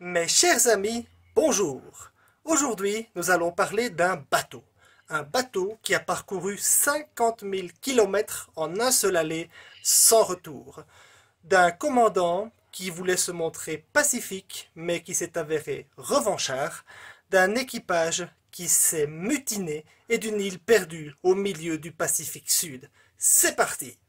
Mes chers amis, bonjour. Aujourd'hui, nous allons parler d'un bateau. Un bateau qui a parcouru 50 000 km en un seul aller, sans retour. D'un commandant qui voulait se montrer pacifique, mais qui s'est avéré revanchard. D'un équipage qui s'est mutiné et d'une île perdue au milieu du Pacifique Sud. C'est parti!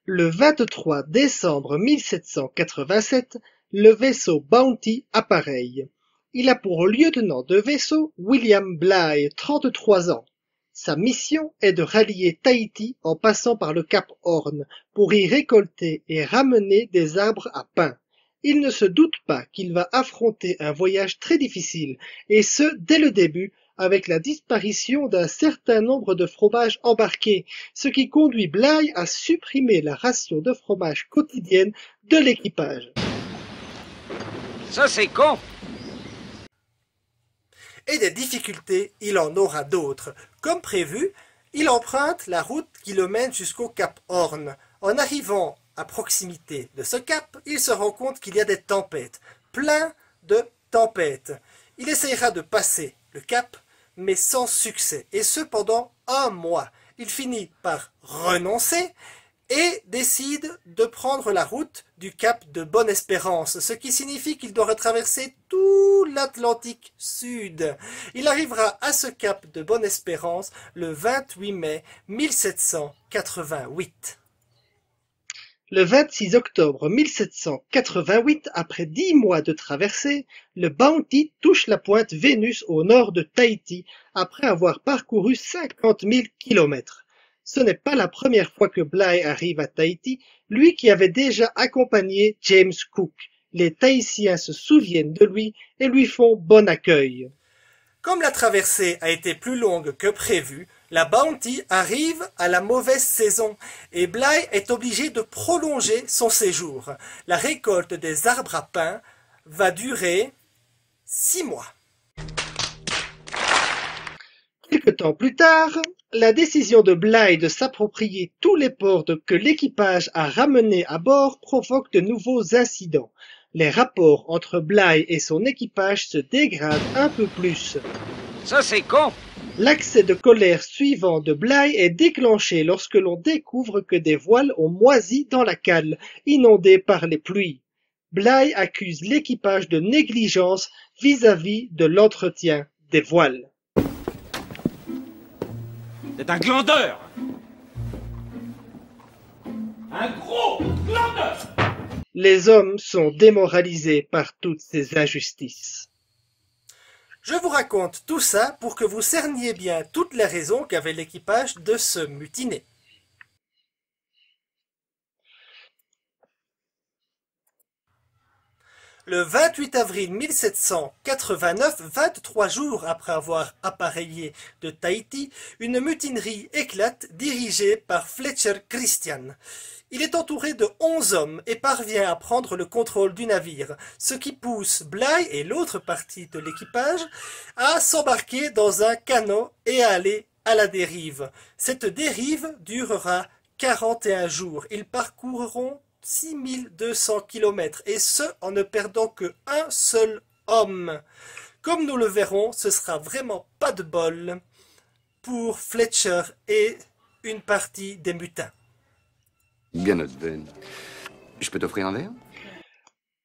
Le 23 décembre 1787, le vaisseau Bounty appareille. Il a pour lieutenant de vaisseau William Bligh, 33 ans. Sa mission est de rallier Tahiti en passant par le cap Horn pour y récolter et ramener des arbres à pain. Il ne se doute pas qu'il va affronter un voyage très difficile, et ce dès le début, avec la disparition d'un certain nombre de fromages embarqués, ce qui conduit Bligh à supprimer la ration de fromage quotidienne de l'équipage. Ça c'est con! Et des difficultés, il en aura d'autres. Comme prévu, il emprunte la route qui le mène jusqu'au cap Horn. En arrivant à proximité de ce cap, il se rend compte qu'il y a des tempêtes, plein de tempêtes. Il essayera de passer le cap, mais sans succès, et ce pendant un mois. Il finit par renoncer et décide de prendre la route du cap de Bonne-Espérance, ce qui signifie qu'il doit retraverser tout l'Atlantique Sud. Il arrivera à ce cap de Bonne-Espérance le 28 mai 1788. Le 26 octobre 1788, après 10 mois de traversée, le Bounty touche la pointe Vénus au nord de Tahiti après avoir parcouru 50 000 kilomètres. Ce n'est pas la première fois que Bligh arrive à Tahiti, lui qui avait déjà accompagné James Cook. Les Tahitiens se souviennent de lui et lui font bon accueil. Comme la traversée a été plus longue que prévu, la Bounty arrive à la mauvaise saison et Bligh est obligé de prolonger son séjour. La récolte des arbres à pain va durer 6 mois. Quelque temps plus tard, la décision de Bligh de s'approprier tous les porcs que l'équipage a ramenés à bord provoque de nouveaux incidents. Les rapports entre Bligh et son équipage se dégradent un peu plus. Ça c'est con! L'accès de colère suivant de Bligh est déclenché lorsque l'on découvre que des voiles ont moisi dans la cale, inondée par les pluies. Bligh accuse l'équipage de négligence vis-à-vis de l'entretien des voiles. C'est un glandeur! Un gros glandeur! Les hommes sont démoralisés par toutes ces injustices. Je vous raconte tout ça pour que vous cerniez bien toutes les raisons qu'avait l'équipage de se mutiner. Le 28 avril 1789, 23 jours après avoir appareillé de Tahiti, une mutinerie éclate dirigée par Fletcher Christian. Il est entouré de 11 hommes et parvient à prendre le contrôle du navire, ce qui pousse Bligh et l'autre partie de l'équipage à s'embarquer dans un canot et à aller à la dérive. Cette dérive durera 41 jours. Ils parcourront 6200 km et ce en ne perdant que un seul homme. Comme nous le verrons, ce sera vraiment pas de bol pour Fletcher et une partie des mutins. Bien notre veine. Je peux t'offrir un verre?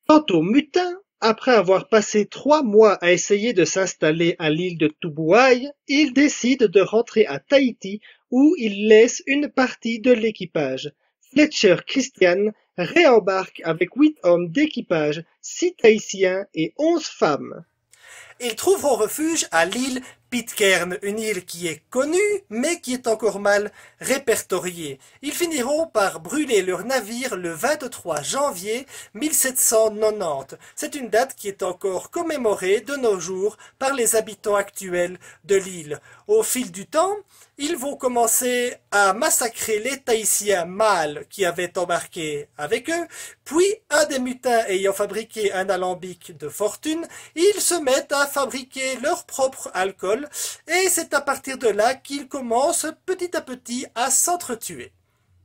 Quant aux mutins, après avoir passé 3 mois à essayer de s'installer à l'île de Tubuai, ils décident de rentrer à Tahiti où ils laissent une partie de l'équipage. Fletcher Christian réembarque avec 8 hommes d'équipage, 6 Tahitiens et 11 femmes. Ils trouveront refuge à l'île Pitcairn, une île qui est connue, mais qui est encore mal répertoriée. Ils finiront par brûler leur navire le 23 janvier 1790. C'est une date qui est encore commémorée de nos jours par les habitants actuels de l'île. Au fil du temps, ils vont commencer à massacrer les Tahitiens mâles qui avaient embarqué avec eux, puis un des mutins ayant fabriqué un alambic de fortune, ils se mettent à fabriquer leur propre alcool, et c'est à partir de là qu'ils commencent petit à petit à s'entretuer.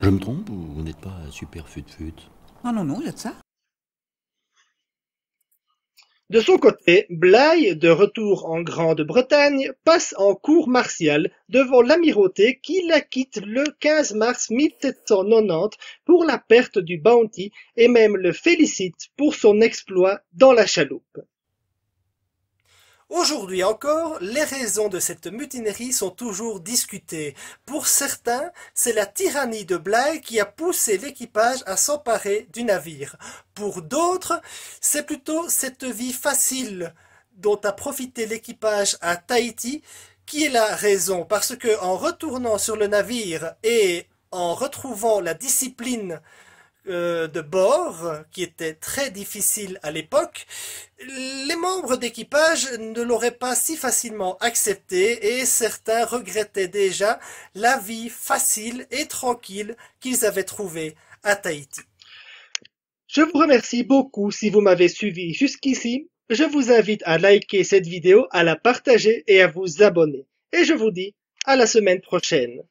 Je me trompe ou vous n'êtes pas super fut-fut? Ah non, il y a de ça. De son côté, Bligh, de retour en Grande-Bretagne, passe en cour martiale devant l'amirauté qui l'acquitte le 15 mars 1790 pour la perte du Bounty et même le félicite pour son exploit dans la chaloupe. Aujourd'hui encore, les raisons de cette mutinerie sont toujours discutées. Pour certains, c'est la tyrannie de Bligh qui a poussé l'équipage à s'emparer du navire. Pour d'autres, c'est plutôt cette vie facile dont a profité l'équipage à Tahiti qui est la raison, parce que en retournant sur le navire et en retrouvant la discipline de bord, qui était très difficile à l'époque, les membres d'équipage ne l'auraient pas si facilement accepté et certains regrettaient déjà la vie facile et tranquille qu'ils avaient trouvée à Tahiti. Je vous remercie beaucoup si vous m'avez suivi jusqu'ici. Je vous invite à liker cette vidéo, à la partager et à vous abonner. Et je vous dis à la semaine prochaine.